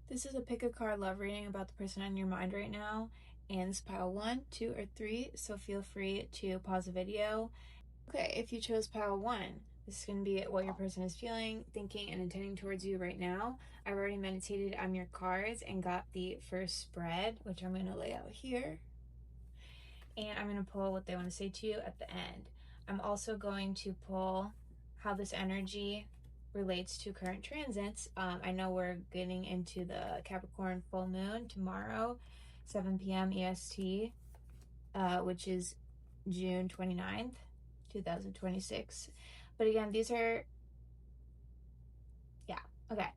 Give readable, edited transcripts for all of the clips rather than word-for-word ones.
This is a pick a card love reading about the person on your mind right now, and it's pile 1, 2, or 3, so feel free to pause the video. Okay, if you chose pile 1, this is going to be what your person is feeling, thinking, and intending towards you right now. I've already meditated on your cards and got the first spread, which I'm going to lay out here. And I'm going to pull what they want to say to you at the end. I'm also going to pull how this energy relates to current transits. I know we're getting into the Capricorn Full Moon tomorrow, 7 p.m. EST, which is June 29th, 2026. But again, these are, yeah, okay.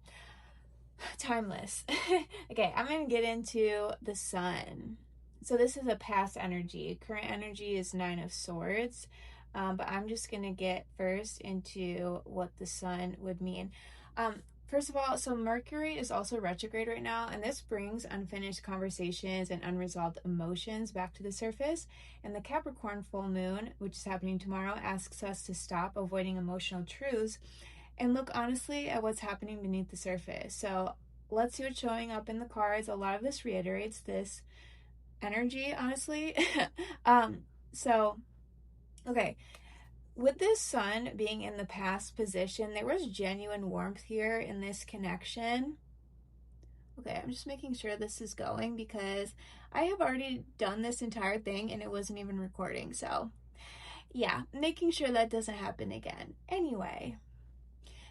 Timeless. Okay, I'm going to get into the sun. So this is a past energy. Current energy is 9 of Swords. But I'm just going to get first into what the sun would mean. First of all, so Mercury is also retrograde right now, and this brings unfinished conversations and unresolved emotions back to the surface. And the Capricorn full moon, which is happening tomorrow, asks us to stop avoiding emotional truths and look honestly at what's happening beneath the surface. So let's see what's showing up in the cards. A lot of this reiterates this energy, honestly. Okay, with this sun being in the past position, there was genuine warmth here in this connection. Okay, I'm just making sure this is going because I have already done this entire thing and it wasn't even recording. So yeah, making sure that doesn't happen again. Anyway,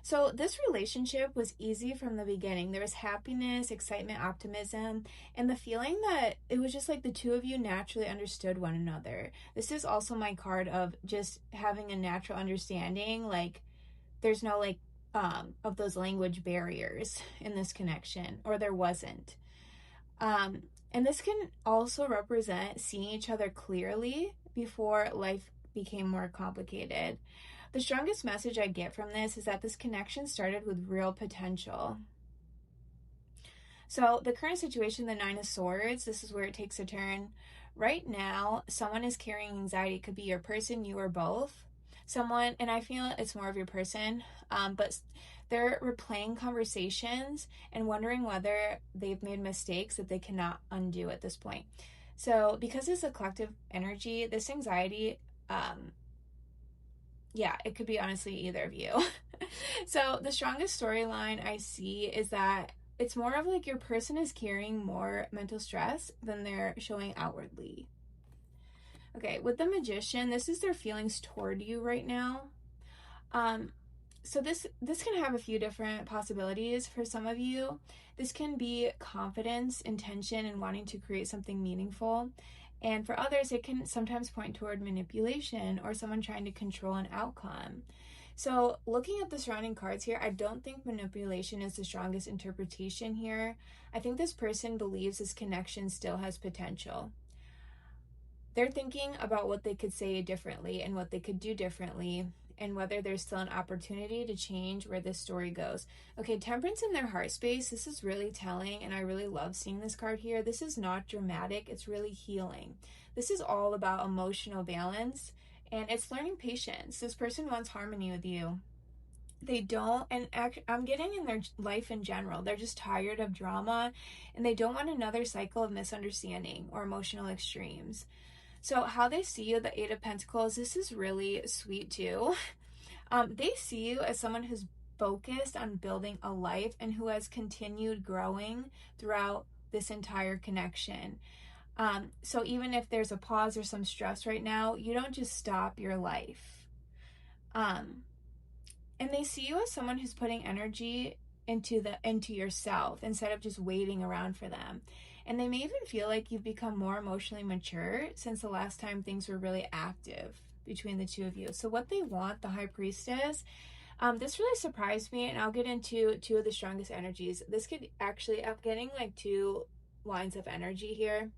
so this relationship was easy from the beginning. There was happiness, excitement, optimism, and the feeling that it was just like the two of you naturally understood one another. This is also my card of just having a natural understanding. Like there's no of those language barriers in this connection, or there wasn't. And this can also represent seeing each other clearly before life became more complicated. The strongest message I get from this is that this connection started with real potential. So the current situation, the 9 of Swords, this is where it takes a turn. Right now, someone is carrying anxiety. It could be your person, you, or both. Someone, and I feel it's more of your person, but they're replaying conversations and wondering whether they've made mistakes that they cannot undo at this point. So because it's a collective energy, this anxiety, yeah, it could be honestly either of you. So the strongest storyline I see is that it's more of like your person is carrying more mental stress than they're showing outwardly. Okay, with the Magician, this is their feelings toward you right now. So this can have a few different possibilities. For some of you, this can be confidence, intention, and wanting to create something meaningful. And for others, it can sometimes point toward manipulation or someone trying to control an outcome. So looking at the surrounding cards here, I don't think manipulation is the strongest interpretation here. I think this person believes this connection still has potential. They're thinking about what they could say differently and what they could do differently, and whether there's still an opportunity to change where this story goes. Okay, Temperance in their heart space, this is really telling, and I really love seeing this card here. This is not dramatic, it's really healing. This is all about emotional balance, and it's learning patience. This person wants harmony with you. They don't, and I'm getting in their life in general, they're just tired of drama, and they don't want another cycle of misunderstanding or emotional extremes. So how they see you, the 8 of Pentacles, this is really sweet too. They see you as someone who's focused on building a life and who has continued growing throughout this entire connection. So even if there's a pause or some stress right now, you don't just stop your life. And they see you as someone who's putting energy into yourself instead of just waiting around for them. And they may even feel like you've become more emotionally mature since the last time things were really active between the two of you. So what they want, the High Priestess, this really surprised me, and I'll get into two of the strongest energies. This could actually, I'm getting like 2 lines of energy here.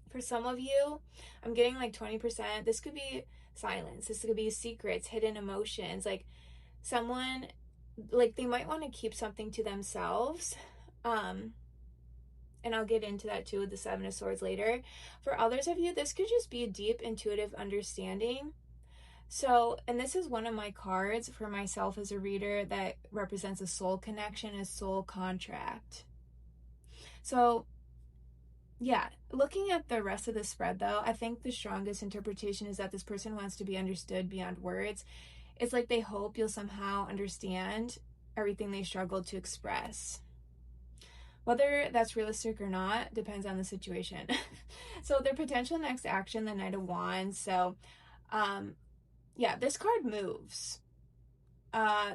For some of you, I'm getting like 20%. This could be silence. This could be secrets, hidden emotions, like someone, like they might want to keep something to themselves. And I'll get into that too with the 7 of Swords later. For others of you, this could just be a deep intuitive understanding. So, and this is one of my cards for myself as a reader that represents a soul connection, a soul contract. So yeah, looking at the rest of the spread though, I think the strongest interpretation is that this person wants to be understood beyond words. It's like they hope you'll somehow understand everything they struggle to express. Whether that's realistic or not depends on the situation. So their potential next action, the Knight of Wands. So yeah, this card moves.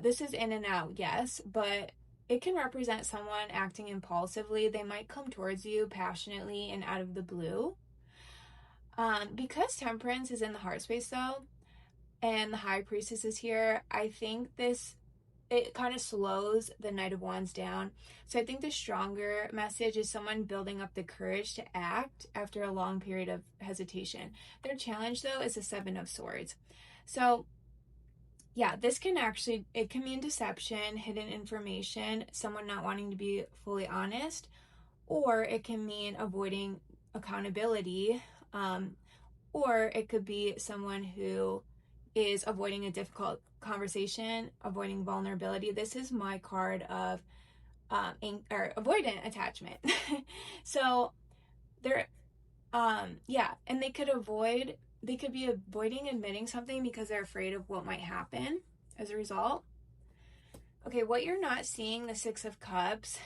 This is in and out, yes, but it can represent someone acting impulsively. They might come towards you passionately and out of the blue. Because Temperance is in the heart space though, and the High Priestess is here, I think it kind of slows the Knight of Wands down. So I think the stronger message is someone building up the courage to act after a long period of hesitation. Their challenge though is the Seven of Swords. So yeah, it can mean deception, hidden information, someone not wanting to be fully honest, or it can mean avoiding accountability, or it could be someone who is avoiding a difficult conversation, avoiding vulnerability. This is my card of avoidant attachment. So they're yeah, and they could be avoiding admitting something because they're afraid of what might happen as a result. Okay, what you're not seeing, the Six of Cups.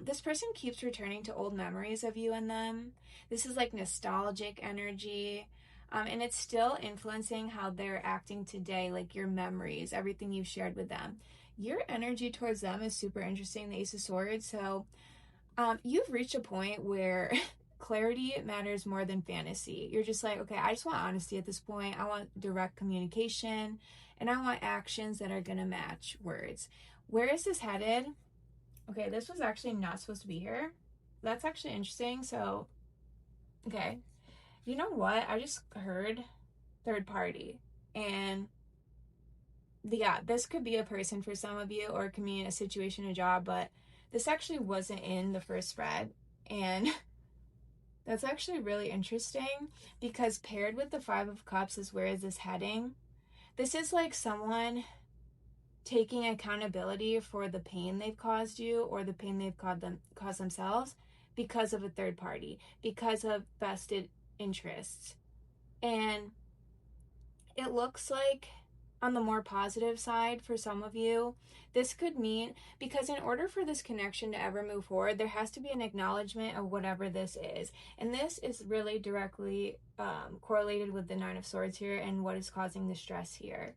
This person keeps returning to old memories of you and them. This is like nostalgic energy. And it's still influencing how they're acting today, like your memories, everything you've shared with them. Your energy towards them is super interesting, the Ace of Swords. So you've reached a point where clarity matters more than fantasy. You're just like, okay, I just want honesty at this point. I want direct communication, and I want actions that are going to match words. Where is this headed? Okay, this was actually not supposed to be here. That's actually interesting. So, okay. You know what? I just heard third party. And yeah, this could be a person for some of you, or it could mean a situation, a job, but this actually wasn't in the first spread. And that's actually really interesting because paired with the Five of Cups is where is this heading? This is like someone taking accountability for the pain they've caused you or the pain they've caused themselves because of a third party, because of vested interests. And it looks like on the more positive side for some of you, this could mean, because in order for this connection to ever move forward, there has to be an acknowledgement of whatever this is. And this is really directly correlated with the Nine of Swords here and what is causing the stress here.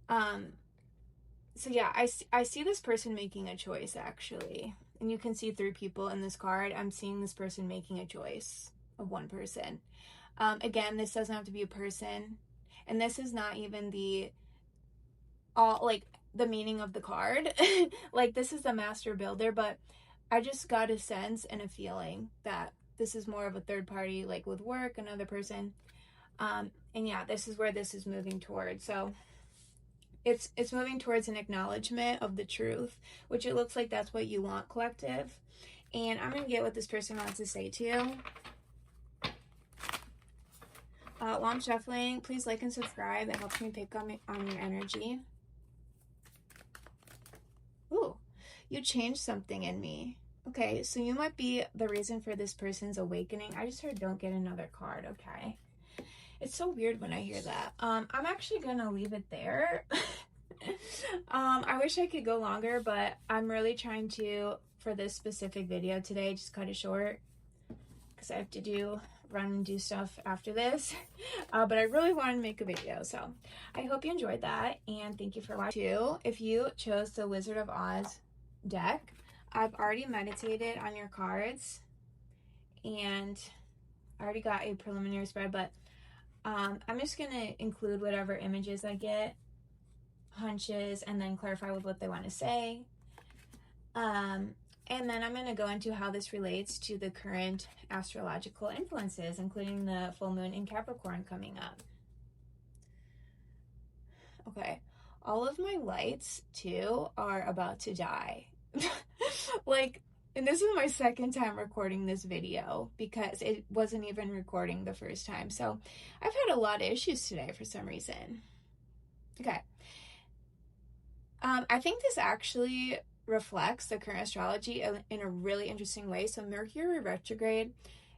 So yeah, I see this person making a choice actually. And you can see three people in this card. I'm seeing this person making a choice of one person. Again, this doesn't have to be a person. And this is not even the meaning of the card. Like, this is the master builder, but I just got a sense and a feeling that this is more of a third party, like with work, another person. And yeah, this is where this is moving towards. So it's moving towards an acknowledgement of the truth, which it looks like that's what you want, collective. And I'm gonna get what this person wants to say to you. While I'm shuffling, please like and subscribe. It helps me pick on your energy. Ooh, you changed something in me. Okay, so you might be the reason for this person's awakening. I just heard don't get another card. Okay. It's so weird when I hear that. I'm actually going to leave it there. I wish I could go longer, but I'm really trying to, for this specific video today, just cut it short because I have to run and do stuff after this. But I really wanted to make a video, so I hope you enjoyed that, and thank you for watching. If you chose the Wizard of Oz deck, I've already meditated on your cards, and I already got a preliminary spread, but I'm just going to include whatever images I get, hunches, and then clarify with what they want to say. And then I'm going to go into how this relates to the current astrological influences, including the full moon in Capricorn coming up. Okay, all of my lights, too, are about to die. And this is my second time recording this video because it wasn't even recording the first time. So I've had a lot of issues today for some reason. Okay. I think this actually reflects the current astrology in a really interesting way. So Mercury retrograde,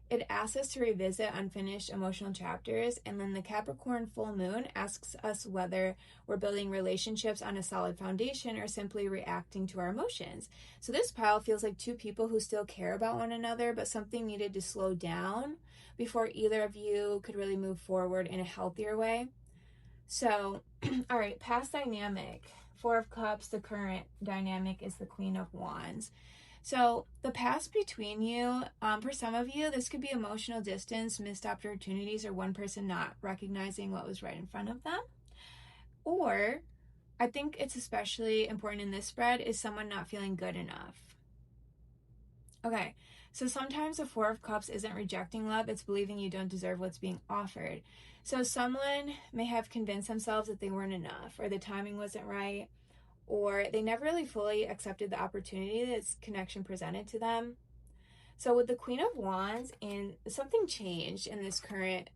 it asks us to revisit unfinished emotional chapters, and then the Capricorn full moon asks us whether we're building relationships on a solid foundation or simply reacting to our emotions. So this pile feels like two people who still care about one another, but something needed to slow down before either of you could really move forward in a healthier way. So, all right, past dynamic. Four of Cups, the current dynamic is the Queen of Wands. So the past between you, for some of you, this could be emotional distance, missed opportunities, or one person not recognizing what was right in front of them. Or, I think it's especially important in this spread, is someone not feeling good enough. Okay, so sometimes the Four of Cups isn't rejecting love, it's believing you don't deserve what's being offered. So someone may have convinced themselves that they weren't enough, or the timing wasn't right, or they never really fully accepted the opportunity this connection presented to them. So with the Queen of Wands, and something changed in this current,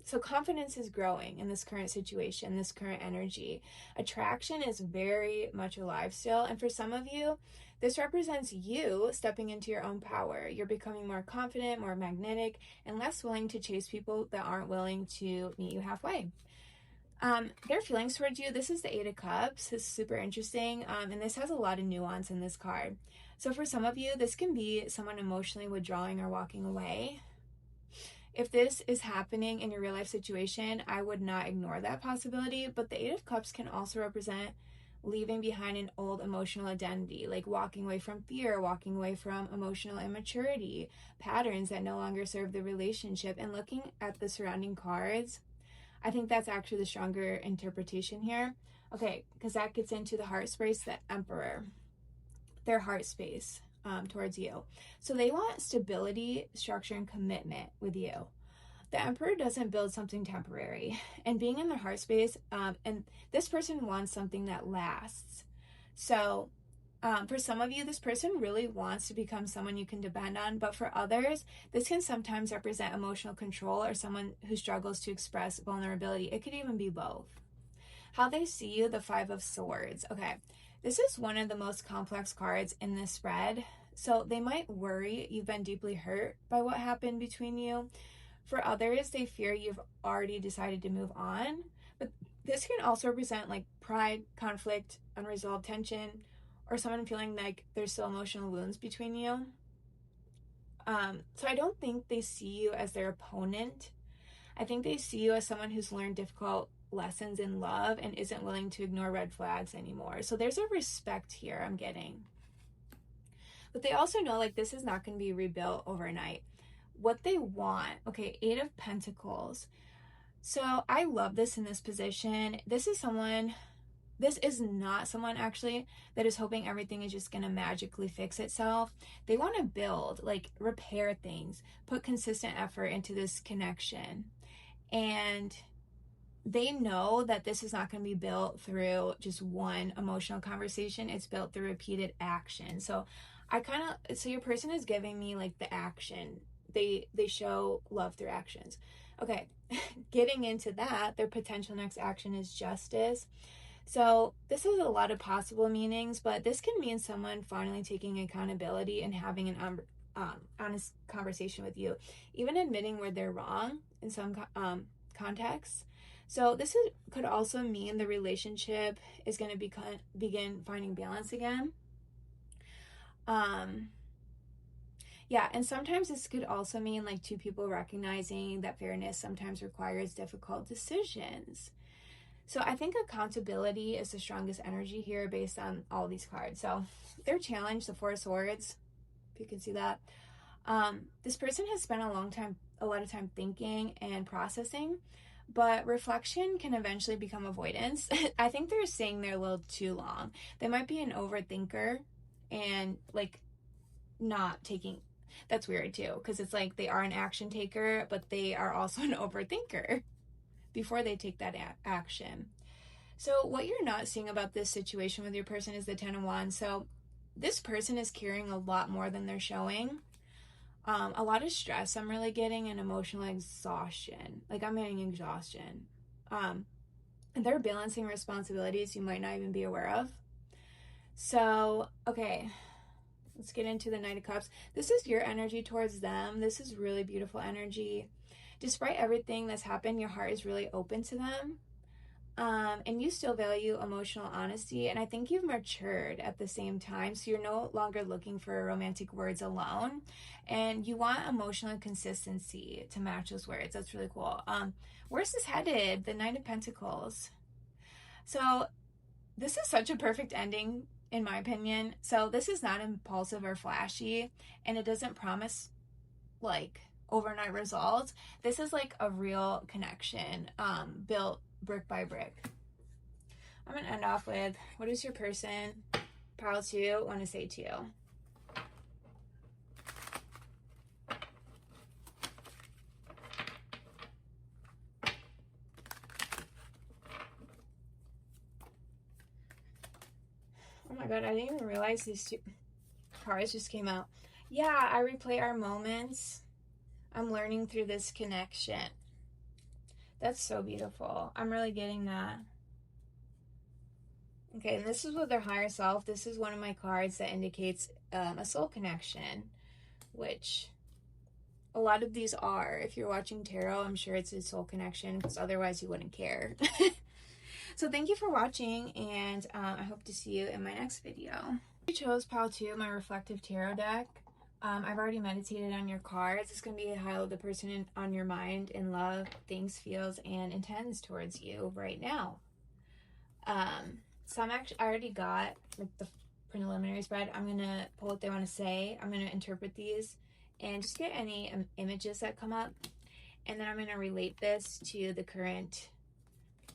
so confidence is growing in this current situation, this current energy. Attraction is very much alive still, and for some of you, this represents you stepping into your own power. You're becoming more confident, more magnetic, and less willing to chase people that aren't willing to meet you halfway. Their feelings towards you, this is the Eight of Cups. It's super interesting, and this has a lot of nuance in this card. So for some of you, this can be someone emotionally withdrawing or walking away. If this is happening in your real life situation, I would not ignore that possibility, but the Eight of Cups can also represent leaving behind an old emotional identity, like walking away from fear, walking away from emotional immaturity, patterns that no longer serve the relationship. And looking at the surrounding cards, I think that's actually the stronger interpretation here. Okay, because that gets into the heart space, the Emperor, their heart space towards you. So they want stability, structure, and commitment with you. The Emperor doesn't build something temporary. And being in their heart space, and this person wants something that lasts. So for some of you, this person really wants to become someone you can depend on, but for others, this can sometimes represent emotional control or someone who struggles to express vulnerability. It could even be both. How they see you, the Five of Swords. Okay, this is one of the most complex cards in this spread. So they might worry you've been deeply hurt by what happened between you. For others, they fear you've already decided to move on. But this can also represent like pride, conflict, unresolved tension, or someone feeling like there's still emotional wounds between you. So I don't think they see you as their opponent. I think they see you as someone who's learned difficult lessons in love and isn't willing to ignore red flags anymore. So there's a respect here I'm getting. But they also know like this is not going to be rebuilt overnight. What they want, okay, Eight of Pentacles. So I love this in this position. This is not someone actually that is hoping everything is just going to magically fix itself. They want to build, like repair things, put consistent effort into this connection. And they know that this is not going to be built through just one emotional conversation. It's built through repeated action. So your person is giving me like the action. They show love through actions. Okay, getting into that, their potential next action is justice. So this has a lot of possible meanings, but this can mean someone finally taking accountability and having an honest conversation with you, even admitting where they're wrong in some contexts. So this could also mean the relationship is going to begin finding balance again. Yeah, and sometimes this could also mean like two people recognizing that fairness sometimes requires difficult decisions. So I think accountability is the strongest energy here based on all these cards. So their challenge, the Four of Swords, if you can see that. This person has spent a lot of time thinking and processing, but reflection can eventually become avoidance. I think they're staying there a little too long. They might be an overthinker and like not taking, that's weird too, because it's like they are an action taker, but they are also an overthinker before they take that action. So what you're not seeing about this situation with your person is the Ten of Wands. So this person is carrying a lot more than they're showing. A lot of stress I'm really getting, and emotional exhaustion. Like I'm getting exhaustion. And they're balancing responsibilities you might not even be aware of. So, okay, let's get into the Knight of Cups. This is your energy towards them. This is really beautiful energy. Despite everything that's happened, your heart is really open to them. And you still value emotional honesty, and I think you've matured at the same time, so you're no longer looking for romantic words alone, and you want emotional consistency to match those words. That's really cool. Where's this headed? The Nine of Pentacles. So this is such a perfect ending in my opinion. So this is not impulsive or flashy, and it doesn't promise like overnight results. This is like a real connection, built brick by brick. I'm gonna end off with, what is your person, pile 2, want to say to you? Oh my god, I didn't even realize these 2 cards just came out. Yeah, I replay our moments. I'm learning through this connection. That's so beautiful. I'm really getting that. Okay, and this is with their higher self. This is one of my cards that indicates a soul connection, which a lot of these are. If you're watching tarot, I'm sure it's a soul connection, because otherwise you wouldn't care. So thank you for watching, and I hope to see you in my next video. I chose pile 2, my reflective tarot deck. I've already meditated on your cards. It's going to be how the person on your mind in love thinks, feels, and intends towards you right now. So I already got like the preliminary spread. I'm going to pull what they want to say. I'm going to interpret these and just get any images that come up. And then I'm going to relate this to the current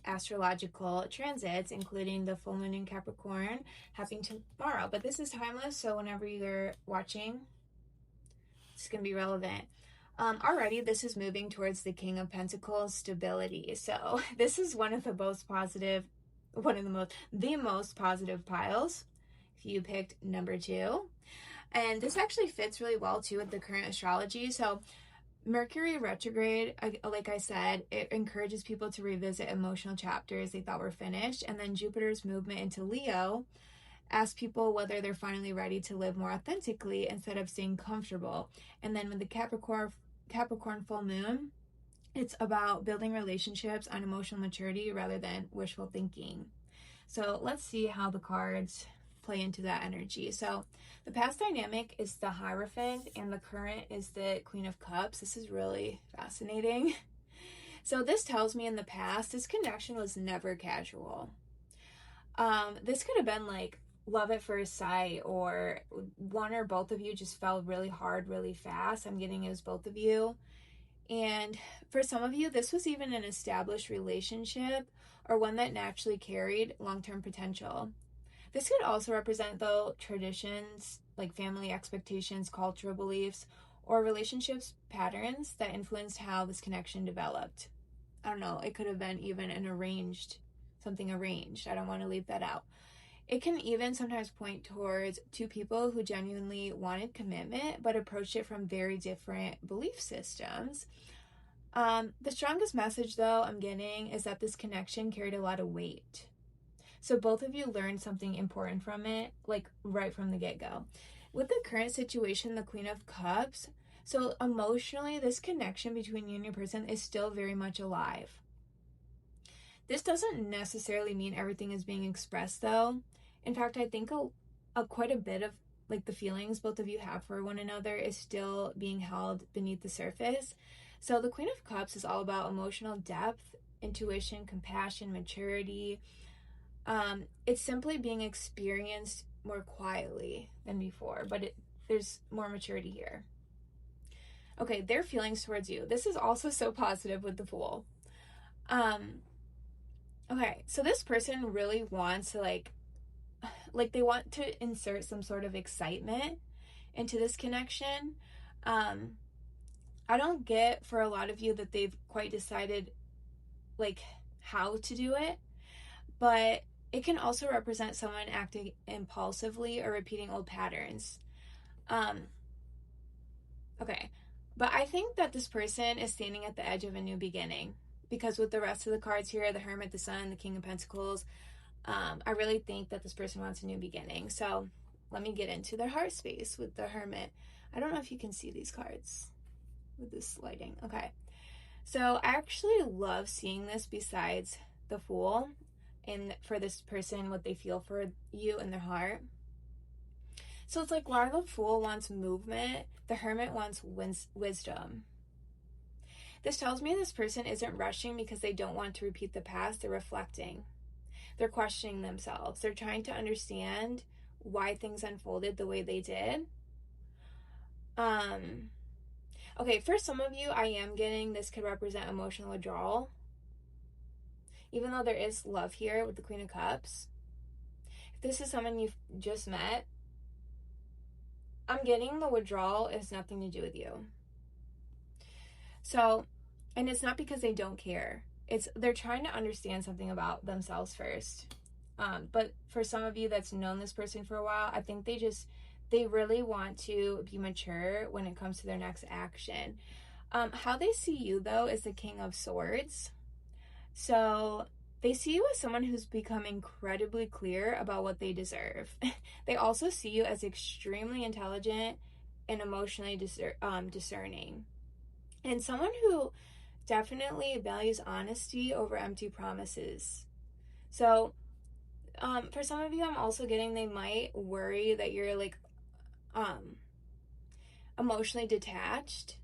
astrological transits, including the full moon in Capricorn happening tomorrow. But this is timeless, so whenever you're watching, it's going to be relevant. Already this is moving towards the King of Pentacles, stability. So this is one of the most positive, the most positive piles, if you picked number 2. And this actually fits really well too with the current astrology. So Mercury retrograde, like I said, it encourages people to revisit emotional chapters they thought were finished. And then Jupiter's movement into Leo asks people whether they're finally ready to live more authentically instead of staying comfortable. And then with the Capricorn Full Moon, it's about building relationships on emotional maturity rather than wishful thinking. So let's see how the cards play into that energy. So the past dynamic is the Hierophant, and the current is the Queen of Cups. This is really fascinating. So this tells me in the past, this connection was never casual. This could have been like love at first sight, or one or both of you just fell really hard, really fast. I'm getting it was both of you. And for some of you, this was even an established relationship or one that naturally carried long-term potential. This could also represent, though, traditions like family expectations, cultural beliefs, or relationships patterns that influenced how this connection developed. I don't know, it could have been even something arranged. I don't want to leave that out. It can even sometimes point towards 2 people who genuinely wanted commitment but approached it from very different belief systems. The strongest message, though, I'm getting is that this connection carried a lot of weight. So both of you learned something important from it, like right from the get-go. With the current situation, the Queen of Cups, so emotionally, this connection between you and your person is still very much alive. This doesn't necessarily mean everything is being expressed, though. In fact, I think quite a bit of like the feelings both of you have for one another is still being held beneath the surface. So the Queen of Cups is all about emotional depth, intuition, compassion, maturity. It's simply being experienced more quietly than before, but there's more maturity here. Okay, their feelings towards you. This is also so positive with the Fool. Okay, so this person really wants to like they want to insert some sort of excitement into this connection. I don't get for a lot of you that they've quite decided like how to do it, but it can also represent someone acting impulsively or repeating old patterns. Okay, but I think that this person is standing at the edge of a new beginning, because with the rest of the cards here, the Hermit, the Sun, the King of Pentacles, I really think that this person wants a new beginning. So let me get into their heart space with the Hermit. I don't know if you can see these cards with this lighting. Okay. So I actually love seeing this besides the Fool, and for this person, what they feel for you in their heart. So it's like while the Fool wants movement, the Hermit wants wisdom. This tells me this person isn't rushing because they don't want to repeat the past. They're reflecting. They're questioning themselves. They're trying to understand why things unfolded the way they did. Okay, for some of you, I am getting this could represent emotional withdrawal. Even though there is love here with the Queen of Cups. If this is someone you've just met, I'm getting the withdrawal has nothing to do with you. So, and it's not because they don't care. They're trying to understand something about themselves first. But for some of you that's known this person for a while, I think they really want to be mature when it comes to their next action. How they see you, though, is the King of Swords. So they see you as someone who's become incredibly clear about what they deserve. They also see you as extremely intelligent and emotionally discerning. And someone who definitely values honesty over empty promises. So for some of you, I'm also getting they might worry that you're like emotionally detached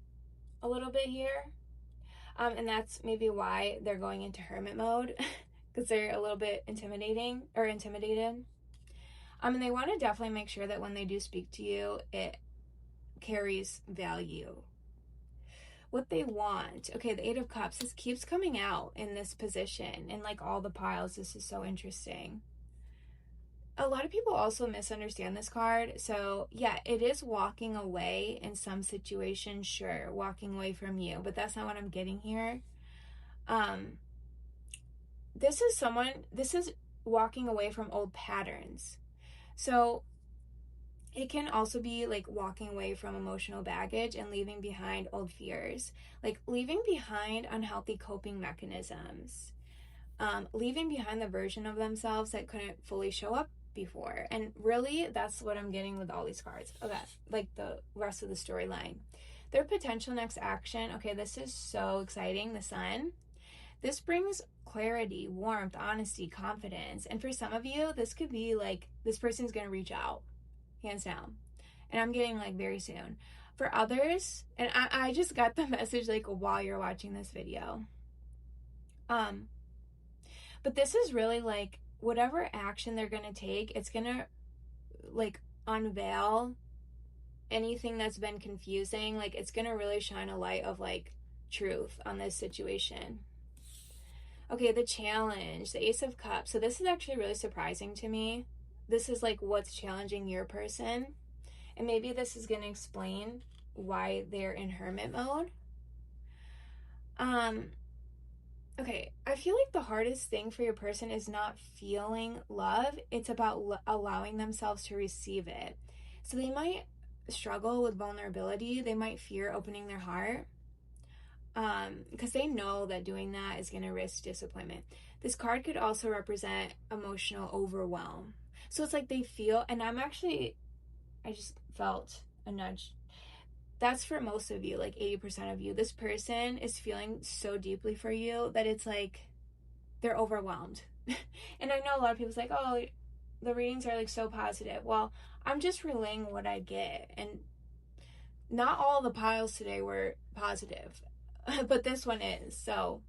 a little bit here. And that's maybe why they're going into hermit mode, because they're a little bit intimidated. And they want to definitely make sure that when they do speak to you, it carries value. What they want, okay, the Eight of Cups, this keeps coming out in this position, and like all the piles, this is so interesting. A lot of people also misunderstand this card. So yeah, it is walking away in some situations, sure, walking away from you, but that's not what I'm getting here. This is walking away from old patterns. So it can also be like walking away from emotional baggage and leaving behind old fears, like leaving behind unhealthy coping mechanisms, leaving behind the version of themselves that couldn't fully show up before. And really, that's what I'm getting with all these cards. Okay, like the rest of the storyline. Their potential next action. Okay, this is so exciting. The Sun. This brings clarity, warmth, honesty, confidence. And for some of you, this could be like this person's going to reach out, hands down. And I'm getting like very soon. For others, and I just got the message like while you're watching this video. But this is really like whatever action they're going to take, it's going to like unveil anything that's been confusing. Like it's going to really shine a light of like truth on this situation. Okay, the challenge, the Ace of Cups. So this is actually really surprising to me. This is like what's challenging your person. And maybe this is going to explain why they're in hermit mode. Okay, I feel like the hardest thing for your person is not feeling love. It's about allowing themselves to receive it. So they might struggle with vulnerability. They might fear opening their heart because they know that doing that is going to risk disappointment. This card could also represent emotional overwhelm. So it's like they feel, and I just felt a nudge. That's for most of you, like 80% of you. This person is feeling so deeply for you that it's like they're overwhelmed. And I know a lot of people's like, oh, the readings are like so positive. Well, I'm just relaying what I get. And not all the piles today were positive, but this one is. So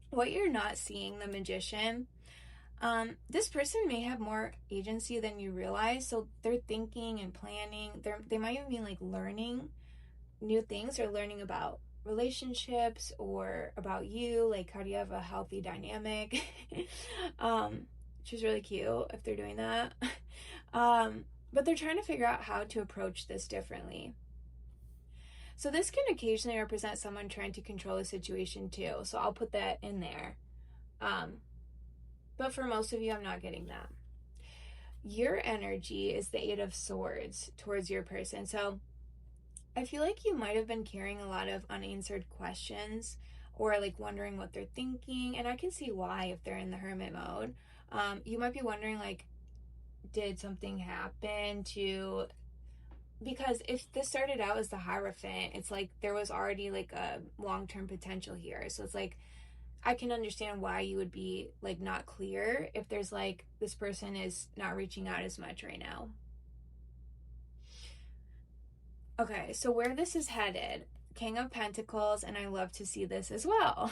what you're not seeing, the Magician, this person may have more agency than you realize. So they're thinking and planning. They might even be like learning new things or learning about relationships or about you, like how do you have a healthy dynamic, which is really cute if they're doing that. But they're trying to figure out how to approach this differently. So this can occasionally represent someone trying to control a situation too. So I'll put that in there. But for most of you, I'm not getting that. Your energy is the Eight of Swords towards your person. So I feel like you might have been carrying a lot of unanswered questions or like wondering what they're thinking. And I can see why if they're in the hermit mode. You might be wondering, like, did something happen to, because if this started out as the Hierophant, it's like there was already like a long-term potential here. So it's like, I can understand why you would be like not clear if there's like this person is not reaching out as much right now. Okay, so where this is headed, King of Pentacles, and I love to see this as well.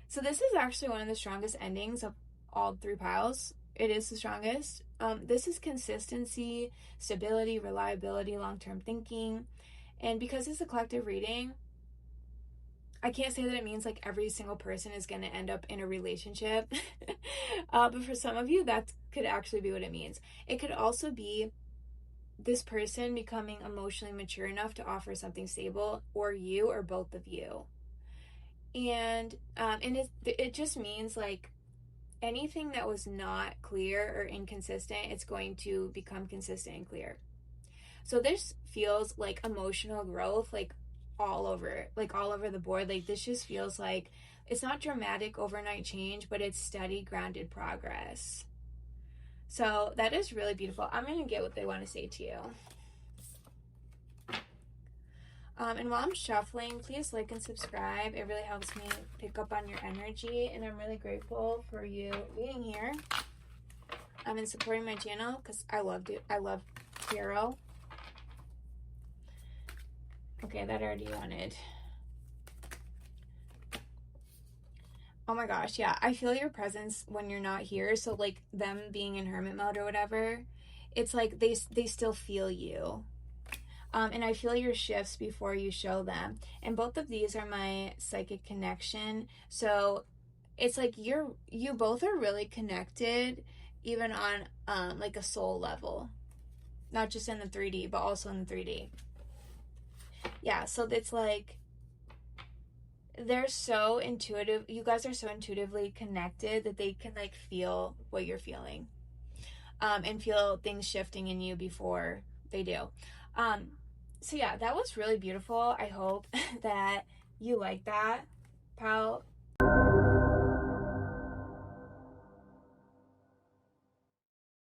So this is actually one of the strongest endings of all 3 piles. It is the strongest. This is consistency, stability, reliability, long-term thinking. And because it's a collective reading, I can't say that it means like every single person is going to end up in a relationship. But for some of you, that could actually be what it means. It could also be this person becoming emotionally mature enough to offer something stable, or you, or both of you. And it just means like anything that was not clear or inconsistent, it's going to become consistent and clear. So this feels like emotional growth, like all over the board. Like this just feels like it's not dramatic overnight change, but it's steady, grounded progress. So that is really beautiful. I'm going to get what they want to say to you. And while I'm shuffling, please like and subscribe. It really helps me pick up on your energy, and I'm really grateful for you being here. And supporting my channel, because I love tarot. Okay, that already wanted. Oh my gosh, yeah. I feel your presence when you're not here. So like them being in hermit mode or whatever, it's like they still feel you. And I feel your shifts before you show them. And both of these are my psychic connection. So it's like you both are really connected, even on like a soul level. Not just in the 3D, but also in the 3D. Yeah, so it's like they're so intuitive. You guys are so intuitively connected that they can like feel what you're feeling. And feel things shifting in you before they do. So yeah, that was really beautiful. I hope that you like that, pal.